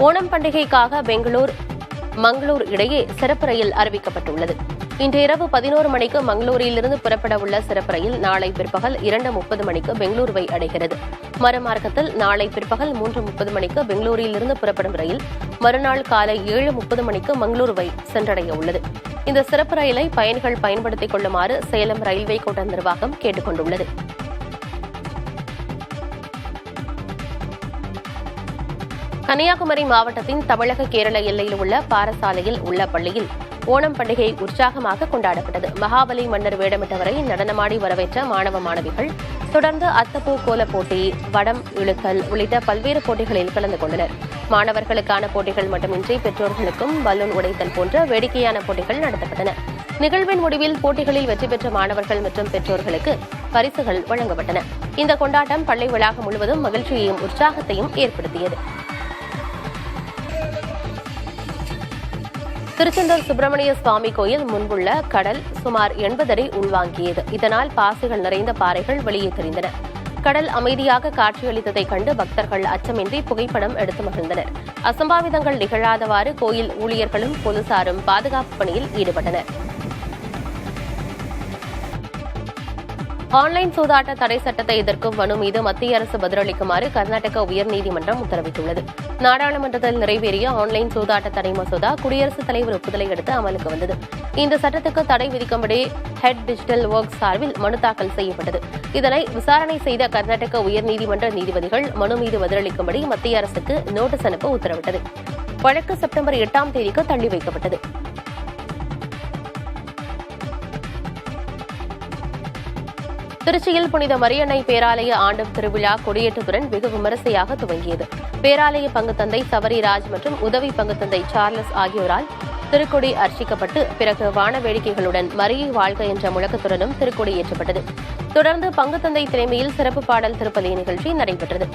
ஓணம் பண்டிகைக்காக பெங்களூர் மங்களூர் இடையே சிறப்பு ரயில் அறிவிக்கப்பட்டுள்ளது. இன்று இரவு 11 மணிக்கு மங்களூரிலிருந்து புறப்பட உள்ள சிறப்பு ரயில் நாளை பிற்பகல் 2:30 மணிக்கு பெங்களூருவை அடைகிறது. மறுமார்க்கத்தில் நாளை பிற்பகல் 3:30 மணிக்கு பெங்களூரிலிருந்து புறப்படும் ரயில் மறுநாள் காலை 7:30 மணிக்கு மங்களூருவை சென்றடைய உள்ளது. இந்த சிறப்பு ரயிலை பயணிகள் பயன்படுத்திக் கொள்ளுமாறு சேலம் ரயில்வே கோட்ட நிர்வாகம் கேட்டுக் கொண்டுள்ளது. கன்னியாகுமரி மாவட்டத்தின் தமிழக கேரள எல்லையில் உள்ள பாரசாலையில் உள்ள பள்ளியில் ஓணம் பண்டிகை உற்சாகமாக கொண்டாடப்பட்டது. மகாபலி மன்னர் வேடமிட்டவரை நடனமாடி வரவேற்ற மாணவ மாணவிகள் தொடர்ந்து அத்தப்பூ கோல போட்டி, வடம் இழுத்தல் உள்ளிட்ட பல்வேறு போட்டிகளில் கலந்து கொண்டனர். மாணவர்களுக்கான போட்டிகள் மட்டுமின்றி பெற்றோர்களுக்கும் பலூன் உடைத்தல் போன்ற வேடிக்கையான போட்டிகள் நடத்தப்பட்டன. நிகழ்வின் முடிவில் போட்டிகளில் வெற்றி பெற்ற மாணவர்கள் மற்றும் பெற்றோர்களுக்கு பரிசுகள் வழங்கப்பட்டன. இந்த கொண்டாட்டம் பள்ளி வளாகம் முழுவதும் மகிழ்ச்சியையும் உற்சாகத்தையும் ஏற்படுத்தியது. திருச்செந்தூர் சுப்பிரமணிய சுவாமி கோயில் முன்புள்ள கடல் சுமார் 80 அடி உள்வாங்கியது. இதனால் பாசிகள் நிறைந்த பாறைகள் வெளியே தெரிந்தன. கடல் அமைதியாக காட்சியளித்ததை கண்டு பக்தர்கள் அச்சமின்றி புகைப்படம் எடுத்து மகிழ்ந்தனர். அசம்பாவிதங்கள் நிகழாதவாறு கோயில் ஊழியர்களும் போலீசாரும் பாதுகாப்பு பணியில் ஈடுபட்டனர். ஆன்லைன் சூதாட்ட தடை சட்டத்தை எதிர்க்கும் மனு மீது மத்திய அரசு பதிலளிக்குமாறு கர்நாடக உயர்நீதிமன்றம் உத்தரவிட்டுள்ளது. நாடாளுமன்றத்தில் நிறைவேறிய ஆன்லைன் சூதாட்ட தடை மசோதா குடியரசுத் தலைவர் ஒப்புதலை அடுத்து அமலுக்கு வந்தது. இந்த சட்டத்துக்கு தடை விதிக்கும்படி ஹெட் டிஜிட்டல் ஒர்க்ஸ் சார்பில் மனு தாக்கல் செய்யப்பட்டது. இதனை விசாரணை செய்த கர்நாடக உயர்நீதிமன்ற நீதிபதிகள் மனு மீது பதிலளிக்கும்படி மத்திய அரசுக்கு நோட்டீஸ் அனுப்ப உத்தரவிட்டது. வழக்கு செப்டம்பர் 8ஆம் தேதிக்கு தள்ளி வைக்கப்பட்டது. திருச்சியில் புனித மரியன்னை பேராலய ஆண்டு திருவிழா கொடியேற்றத்துடன் வெகு விமரிசையாக துவங்கியது. பேராலய பங்குத்தந்தை சபரிராஜ் மற்றும் உதவி பங்குத்தந்தை சார்லஸ் ஆகியோரால் திருக்கொடி அர்ச்சிக்கப்பட்டு பிறகு வான வேடிக்கைகளுடன் மரியை வாழ்க என்ற முழக்கத்துடனும் திருக்கொடி ஏற்றப்பட்டது. தொடர்ந்து பங்குத்தந்தை தலைமையில் சிறப்பு பாடல் திருப்பலி நிகழ்ச்சி நடைபெற்றது.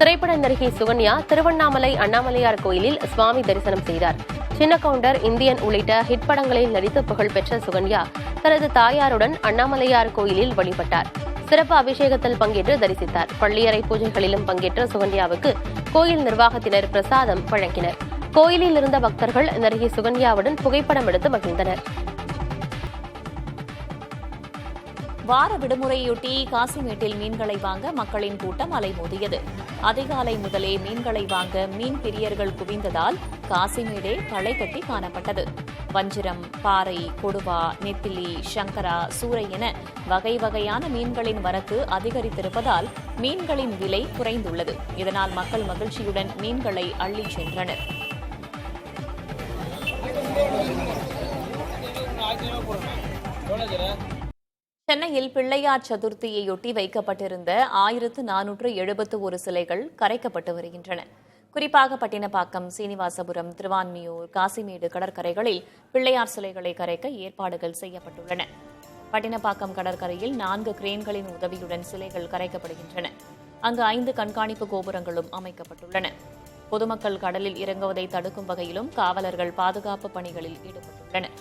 திரைப்பட நடிகை சுகன்யா திருவண்ணாமலை அண்ணாமலையார் கோயிலில் சுவாமி தரிசனம் செய்தார். சின்ன கவுண்டர், இந்தியன் உள்ளிட்ட ஹிட் படங்களில் நடித்து புகழ்பெற்ற சுகன்யா தனது தாயாருடன் அண்ணாமலையார் கோயிலில் வழிபட்டார். சிறப்பு அபிஷேகத்தில் பங்கேற்று தரிசித்தார். பள்ளியறை பூஜைகளிலும் பங்கேற்ற சுகன்யாவுக்கு கோயில் நிர்வாகத்தினர் பிரசாதம் வழங்கினர். கோயிலில் இருந்த பக்தர்கள் நடிகை சுகன்யாவுடன் புகைப்படம் எடுத்து மகிழ்ந்தனர். வார விடுமுறையொட்டி காசிமேட்டில் மீன்களை வாங்க மக்களின் கூட்டம் அலைமோதியது. அதிகாலை முதலே மீன்களை வாங்க மீன் பிரியர்கள் குவிந்ததால் காசிமேடே களை கட்டி காணப்பட்டது. வஞ்சிரம், பாறை, கொடுவா, நெத்திலி, சங்கரா, சூறை என வகை வகையான மீன்களின் வரத்து அதிகரித்திருப்பதால் மீன்களின் விலை குறைந்துள்ளது. இதனால் மக்கள் மகிழ்ச்சியுடன் மீன்களை அள்ளிச் சென்றனர். சென்னையில் பிள்ளையார் சதுர்த்தியையொட்டி வைக்கப்பட்டிருந்த 1471 சிலைகள் கரைக்கப்பட்டு வருகின்றன. குறிப்பாக பட்டினப்பாக்கம், சீனிவாசபுரம், திருவான்மியூர், காசிமேடு கடற்கரைகளில் பிள்ளையார் சிலைகளை கரைக்க ஏற்பாடுகள் செய்யப்பட்டுள்ளன. பட்டினப்பாக்கம் கடற்கரையில் 4 கிரேன்களின் உதவியுடன் சிலைகள் கரைக்கப்படுகின்றன. அங்கு 5 கண்காணிப்பு கோபுரங்களும் அமைக்கப்பட்டுள்ளன. பொதுமக்கள் கடலில் இறங்குவதை தடுக்கும் வகையிலும் காவலர்கள் பாதுகாப்பு பணிகளில் ஈடுபட்டுள்ளனர்.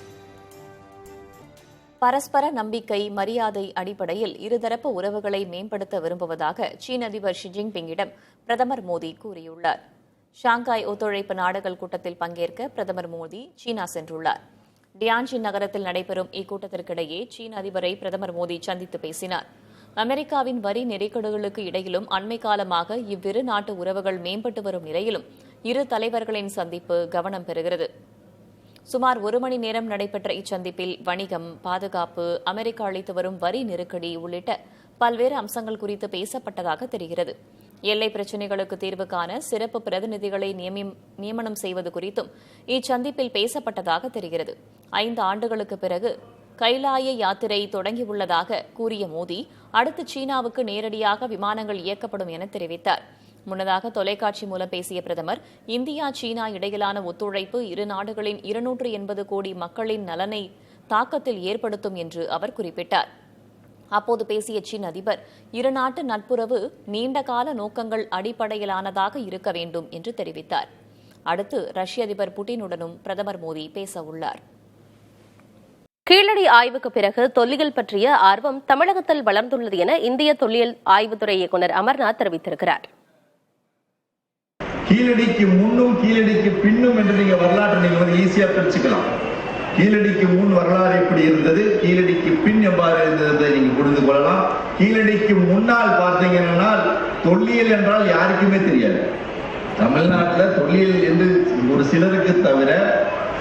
பரஸ்பர நம்பிக்கை, மரியாதை அடிப்படையில் இருதரப்பு உறவுகளை மேம்படுத்த விரும்புவதாக சீன அதிபர் ஷி ஜின்பிங்கிடம் பிரதமர் மோடி கூறியுள்ளார். ஷாங்காய் ஒத்துழைப்பு நாடுகள் கூட்டத்தில் பங்கேற்க பிரதமர் மோடி சீனா சென்றுள்ளார். டியான்ஜின் நகரத்தில் நடைபெறும் இக்கூட்டத்திற்கிடையே சீன அதிபரை பிரதமர் மோடி சந்தித்து பேசினார். அமெரிக்காவின் வரி நெருக்கடிகளுக்கு இடையிலும் அண்மை காலமாக இவ்விரு நாட்டு உறவுகள் மேம்பட்டு வரும் நிலையிலும் இரு தலைவர்களின் சந்திப்பு கவனம் பெறுகிறது. சுமார் 1 மணி நேரம் நடைபெற்ற இச்சந்திப்பில் வணிகம், பாதுகாப்பு, அமெரிக்கா அளித்து வரும் வரி நெருக்கடி உள்ளிட்ட பல்வேறு அம்சங்கள் குறித்து பேசப்பட்டதாக தெரிகிறது. எல்லை பிரச்சினைகளுக்கு தீர்வு காண சிறப்பு பிரதிநிதிகளை நியமனம் செய்வது குறித்தும் இச்சந்திப்பில் பேசப்பட்டதாக தெரிகிறது. 5 ஆண்டுகளுக்கு பிறகு கைலாய யாத்திரை தொடங்கியுள்ளதாக கூறிய மோடி, அடுத்து சீனாவுக்கு நேரடியாக விமானங்கள் இயக்கப்படும் என தெரிவித்தார். முன்னதாக தொலைக்காட்சி மூலம் பேசிய பிரதமர், இந்தியா சீனா இடையிலான ஒத்துழைப்பு இரு நாடுகளின் 280 கோடி மக்களின் நலனை தாக்கத்தில் ஏற்படுத்தும் என்று அவர் குறிப்பிட்டார். அப்போது பேசிய சீன அதிபர், இரு நாட்டு நட்புறவு நீண்டகால நோக்கங்கள் அடிப்படையிலானதாக இருக்க வேண்டும் என்று தெரிவித்தார். அடுத்து ரஷ்ய அதிபர் புட்டினுடனும் பிரதமர் மோடி பேச உள்ளார். கீழடி ஆய்வுக்கு பிறகு தொல்லியல் பற்றிய ஆர்வம் தமிழகத்தில் வளர்ந்துள்ளது என இந்திய தொல்லியல் ஆய்வுத்துறை இயக்குநர் அமர்நாத் தெரிவித்திருக்கிறார். கீழடிக்கு முன்னும் கீழடிக்கு பின்னும் என்று நீங்க வரலாற்றை நீங்க வந்து ஈஸியா பிரிச்சுக்கலாம். கீழடிக்கு முன் வரலாறு எப்படி இருந்தது, கீழடிக்கு பின் எவ்வாறு இருந்தது நீங்க புரிந்து கொள்ளலாம். கீழடிக்கு முன்னால் பார்த்தீங்கன்னா தொல்லியல் என்றால் யாருக்குமே தெரியாது. தமிழ்நாட்டில் தொல்லியல் என்று ஒரு சிலருக்கு தவிர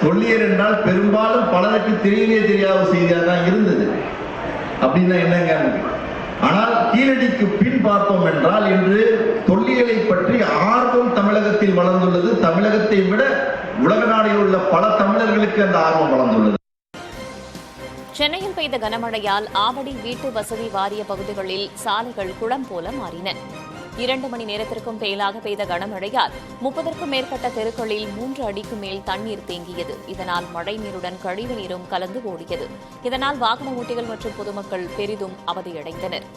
தொல்லியல் என்றால் பெரும்பாலும் பலருக்கு தெரியவே தெரியாத செய்தியாக தான் இருந்தது. அப்படின்னா என்னங்க? ஆனால் கீழடிக்கு பின் பார்த்தோம் என்றால் இன்று தொல்லியலை பற்றி ஆர்வம் தமிழகத்தில் வளர்ந்துள்ளது. தமிழகத்தை விட உலக நாடுகளில் உள்ள பல தமிழர்களுக்கு அந்த ஆர்வம் வளர்ந்துள்ளது. சென்னையில் பெய்த கனமழையால் ஆவடி வீட்டு வசதி வாரிய பகுதிகளில் சாலைகள் குளம் போல மாறின. 2 மணி நேரத்திற்கும் மேலாக பெய்த கனமழையால் 30க்கும் மேற்பட்ட தெருக்களில் 3 அடிக்கு மேல் தண்ணீர் தேங்கியது. இதனால் மழை நீருடன் கழிவு நீரும் கலந்து ஓடியது. இதனால் வாகன ஓட்டிகள் மற்றும் பொதுமக்கள் பெரிதும் அவதியடைந்தனர்.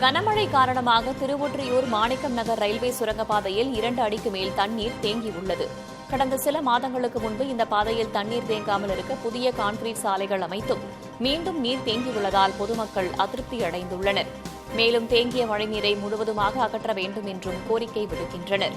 கனமழை காரணமாக திருவொற்றியூர் மாணிக்கம் நகர் ரயில்வே சுரங்கப்பாதையில் 2 அடிக்கு மேல் தண்ணீர் தேங்கியுள்ளது. கடந்த சில மாதங்களுக்கு முன்பு இந்த பாதையில் தண்ணீர் தேங்காமல் இருக்க புதிய கான்கிரீட் சாலைகள் அமைத்தும் மீண்டும் நீர் தேங்கியுள்ளதால் பொதுமக்கள் அதிருப்தி அடைந்துள்ளனர். மேலும் தேங்கிய மழைநீரை முழுவதுமாக அகற்ற வேண்டும் என்றும் கோரிக்கை விடுக்கின்றனர்.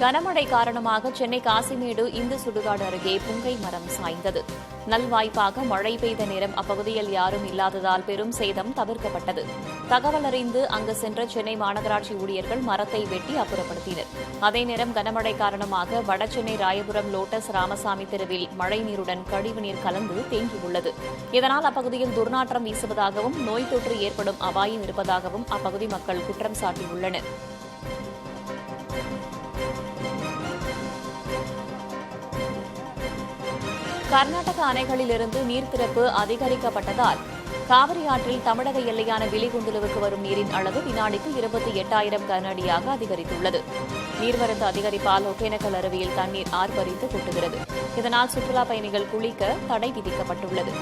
கனமழை காரணமாக சென்னை காசிமேடு இந்து சுடுகாடு அருகே புங்கை மரம் சாய்ந்தது. நல்வாய்ப்பாக மழை பெய்த நேரம் அப்பகுதியில் யாரும் இல்லாததால் பெரும் சேதம் தவிர்க்கப்பட்டது. தகவல் அறிந்து அங்கு சென்ற சென்னை மாநகராட்சி ஊழியர்கள் மரத்தை வெட்டி அப்புறப்படுத்தினர். அதே நேரம் கனமழை காரணமாக வடசென்னை ராயபுரம் லோட்டஸ் ராமசாமி தெருவில் மழைநீருடன் கழிவுநீர் கலந்து தேங்கியுள்ளது. இதனால் அப்பகுதியில் துர்நாற்றம் வீசுவதாகவும் நோய் தொற்று ஏற்படும் அபாயம் இருப்பதாகவும் அப்பகுதி மக்கள் குற்றம் சாட்டியுள்ளனர். கர்நாடக அணைகளிலிருந்து நீர் திறப்பு அதிகரிக்கப்பட்டதால் காவிரி ஆற்றில் தமிழக எல்லையான விலிகுண்டுலுவுக்கு வரும் நீரின் அளவு வினாடிக்கு 28,000 கனஅடியாக அதிகரித்துள்ளது. நீர்வரத்து அதிகரிப்பால் ஒகேனக்கல் அருவியில் தண்ணீர் ஆர்ப்பரித்து கொட்டுகிறது. இதனால் சுற்றுலாப் பயணிகள் குளிக்க தடை விதிக்கப்பட்டுள்ளது.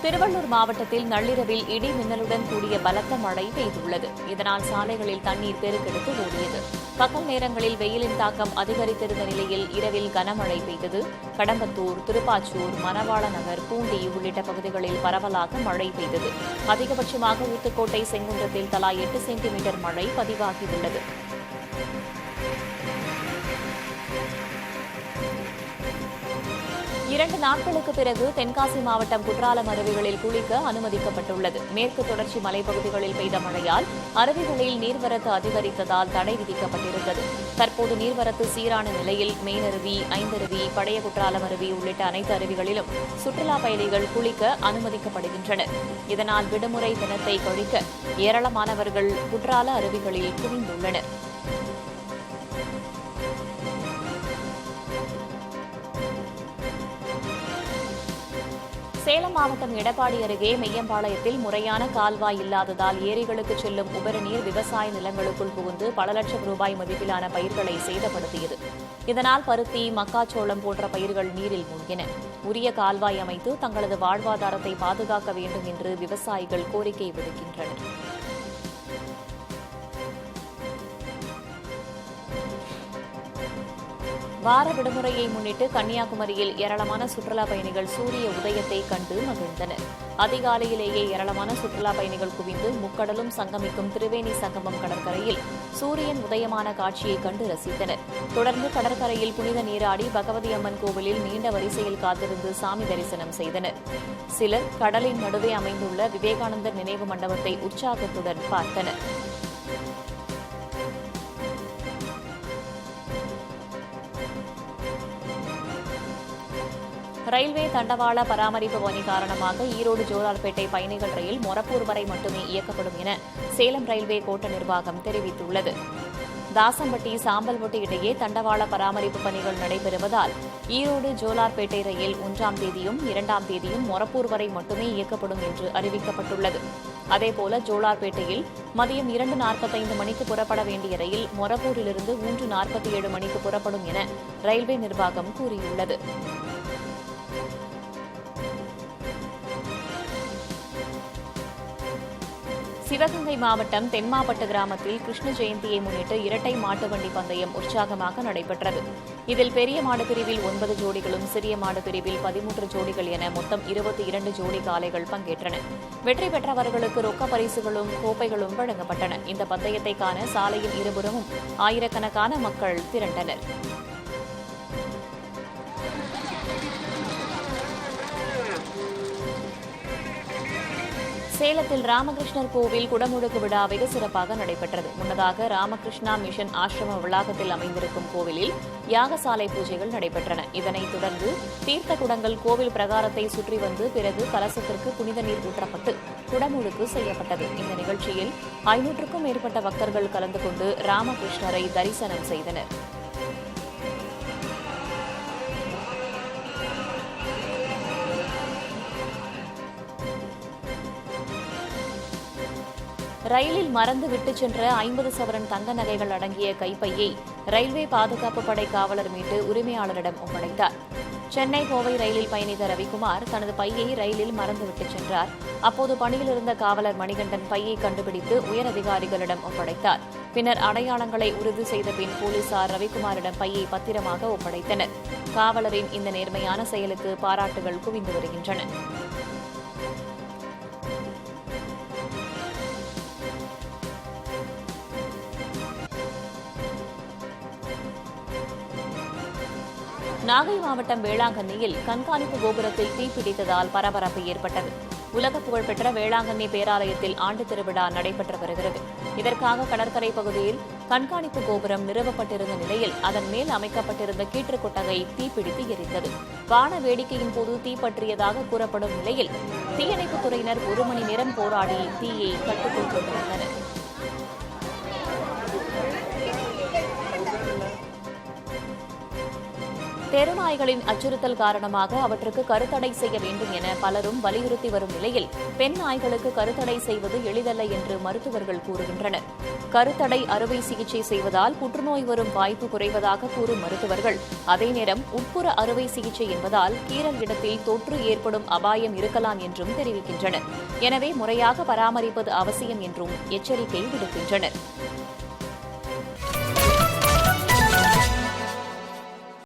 திருவள்ளூர் மாவட்டத்தில் நள்ளிரவில் இடி மின்னலுடன் கூடிய பலத்த மழை பெய்துள்ளது. இதனால் சாலைகளில் தண்ணீர் பெருக்கெடுத்து ஓடியது. பகல் நேரங்களில் வெயிலின் தாக்கம் அதிகரித்திருந்த நிலையில் இரவில் கனமழை பெய்தது. கடம்பத்தூர், திருப்பாச்சூர், மணவாள நகர், பூண்டி உள்ளிட்ட பகுதிகளில் பரவலாக மழை பெய்தது. அதிகபட்சமாக ஊத்துக்கோட்டை, செங்குன்றத்தில் தலா 8 சென்டிமீட்டர் மழை பதிவாகியுள்ளது. இரண்டு நாட்களுக்கு பிறகு தென்காசி மாவட்டம் குற்றாலம் அருவிகளில் குளிக்க அனுமதிக்கப்பட்டுள்ளது. மேற்கு தொடர்ச்சி மலைப்பகுதிகளில் பெய்த மழையால் அருவிகளில் நீர்வரத்து அதிகரித்ததால் தடை விதிக்கப்பட்டிருந்தது. தற்போது நீர்வரத்து சீரான நிலையில் மெயினருவி, ஐந்தருவி, பழைய குற்றாலம் அருவி உள்ளிட்ட அனைத்து அருவிகளிலும் சுற்றுலாப் பயணிகள் குளிக்க அனுமதிக்கப்படுகின்றனர். இதனால் விடுமுறை தினத்தை கழிக்க ஏராளமானவர்கள் குற்றால அருவிகளில் குவிந்துள்ளனர். சேலம் மாவட்டம் எடப்பாடி அருகே மெய்யம்பாளையத்தில் முறையான கால்வாய் இல்லாததால் ஏரிகளுக்கு செல்லும் உபரிநீர் விவசாய நிலங்களுக்குள் புகுந்து பல லட்சம் ரூபாய் மதிப்பிலான பயிர்களை சேதப்படுத்தியது. இதனால் பருத்தி, மக்காச்சோளம் போன்ற பயிர்கள் நீரில் மூழ்கின. உரிய கால்வாய் அமைத்து தங்களது வாழ்வாதாரத்தை பாதுகாக்க வேண்டும் என்று விவசாயிகள் கோரிக்கை விடுக்கின்றனர். வார விடுமுறையை முன்னிட்டு கன்னியாகுமரியில் ஏராளமான சுற்றுலாப் பயணிகள் சூரிய உதயத்தை கண்டு மகிழ்ந்தனர். அதிகாலையிலேயே ஏராளமான சுற்றுலாப் பயணிகள் குவிந்து முக்கடலும் சங்கமிக்கும் திரிவேணி சங்கமம் கடற்கரையில் சூரியன் உதயமான காட்சியை கண்டு ரசித்தனர். தொடர்ந்து கடற்கரையில் புனித நீராடி பகவதி அம்மன் கோவிலில் நீண்ட வரிசையில் காத்திருந்து சாமி தரிசனம் செய்தனர். சிலர் கடலின் நடுவே அமைந்துள்ள விவேகானந்தர் நினைவு மண்டபத்தை உற்சாகத்துடன் பார்த்தனர். ரயில்வே தண்டவாள பராமரிப்பு பணி காரணமாக ஈரோடு ஜோலார்பேட்டை பயணிகள் ரயில் மொரப்பூர் வரை மட்டுமே இயக்கப்படும் என சேலம் ரயில்வே கோட்ட நிர்வாகம் தெரிவித்துள்ளது. தாசம்பட்டி, சாம்பல்பட்டி இடையே தண்டவாள பராமரிப்பு பணிகள் நடைபெறுவதால் ஈரோடு ஜோலார்பேட்டை ரயில் 1ஆம் தேதியும் 2ஆம் தேதியும் மொரப்பூர் வரை மட்டுமே இயக்கப்படும் என்று அறிவிக்கப்பட்டுள்ளது. அதேபோல ஜோலார்பேட்டையில் மதியம் 2:45 மணிக்கு புறப்பட வேண்டிய ரயில் மொரப்பூரிலிருந்து 3:47 மணிக்கு புறப்படும் என ரயில்வே நிர்வாகம் கூறியுள்ளது. சிவகங்கை மாவட்டம் தென்மாப்பட்டு கிராமத்தில் கிருஷ்ண ஜெயந்தியை முன்னிட்டு இரட்டை மாட்டு வண்டி பந்தயம் உற்சாகமாக நடைபெற்றது. இதில் பெரிய மாடு பிரிவில் 9 ஜோடிகளும், சிறிய மாடு பிரிவில் 13 ஜோடிகள் என மொத்தம் 22 ஜோடி காளைகள் பங்கேற்றன. வெற்றி பெற்றவர்களுக்கு ரொக்க பரிசுகளும் கோப்பைகளும் வழங்கப்பட்டன. இந்த பந்தயத்தை காண சாலையின் இருபுறமும் ஆயிரக்கணக்கான மக்கள் திரண்டனர். சேலத்தில் ராமகிருஷ்ணர் கோவில் குடமுழுக்கு விழா வெகு சிறப்பாக நடைபெற்றது. முன்னதாக ராமகிருஷ்ணா மிஷன் ஆசிரம வளாகத்தில் அமைந்திருக்கும் கோவிலில் யாகசாலை பூஜைகள் நடைபெற்றன. இதனைத் தொடர்ந்து தீர்த்த குடங்கள் கோவில் பிரகாரத்தை சுற்றி வந்து பிறகு கலசத்திற்கு புனித நீர் ஊற்றப்பட்டு குடமுழுக்கு செய்யப்பட்டது. இந்த நிகழ்ச்சியில் 500க்கும் மேற்பட்ட பக்தர்கள் கலந்து கொண்டு ராமகிருஷ்ணரை தரிசனம் செய்தனர். ரயிலில் மறந்து விட்டுச் சென்ற 50 சவரன் தங்க நகைகள் அடங்கிய கைப்பையை ரயில்வே பாதுகாப்பு படை காவலர் மீட்டு உரிமையாளரிடம் ஒப்படைத்தார். சென்னை கோவை ரயிலில் பயணித்த ரவிக்குமார் தனது பையை ரயிலில் மறந்துவிட்டுச் சென்றார். அப்போது பணியில் இருந்த காவலர் மணிகண்டன் பையை கண்டுபிடித்து உயரதிகாரிகளிடம் ஒப்படைத்தார். பின்னர் அடையாளங்களை உறுதி செய்த பின் போலீசார் ரவிக்குமாரிடம் பையை பத்திரமாக ஒப்படைத்தனர். காவலரின் இந்த நேர்மையான செயலுக்கு பாராட்டுகள் குவிந்து வருகின்றன. நாகை மாவட்டம் வேளாங்கண்ணியில் கண்காணிப்பு கோபுரத்தில் தீப்பிடித்ததால் பரபரப்பு ஏற்பட்டது. உலக புகழ்பெற்ற வேளாங்கண்ணி பேராலயத்தில் ஆண்டு திருவிழா நடைபெற்று வருகிறது. இதற்காக கடற்கரை பகுதியில் கண்காணிப்பு கோபுரம் நிறுவப்பட்டிருந்த நிலையில் அதன் மேல் அமைக்கப்பட்டிருந்த கீற்று கொட்டகை தீப்பிடித்து எரிந்தது. வான வேடிக்கையின் போது தீப்பற்றியதாக கூறப்படும் நிலையில் தீயணைப்புத் துறையினர் 1 மணி நேரம் போராடி தீயை கட்டுக்குள் கொண்டு வந்தனர். தெருநாய்களின் அச்சுறுத்தல் காரணமாக அவற்றுக்கு கருத்தடை செய்ய வேண்டும் என பலரும் வலியுறுத்தி வரும் நிலையில் பெண் நாய்களுக்கு கருத்தடை செய்வது எளிதல்ல என்று மருத்துவர்கள் கூறுகின்றனர். கருத்தடை அறுவை சிகிச்சை செய்வதால் புற்றுநோய் வரும் வாய்ப்பு குறைவதாக கூறும் மருத்துவர்கள், அதே நேரம் உட்புற அறுவை சிகிச்சை என்பதால் கீறல் இடத்தில் தொற்று ஏற்படும் அபாயம் இருக்கலாம் என்றும் தெரிவிக்கின்றனர். எனவே முறையாக பராமரிப்பது அவசியம் என்றும் எச்சரிக்கை விடுக்கின்றனர்.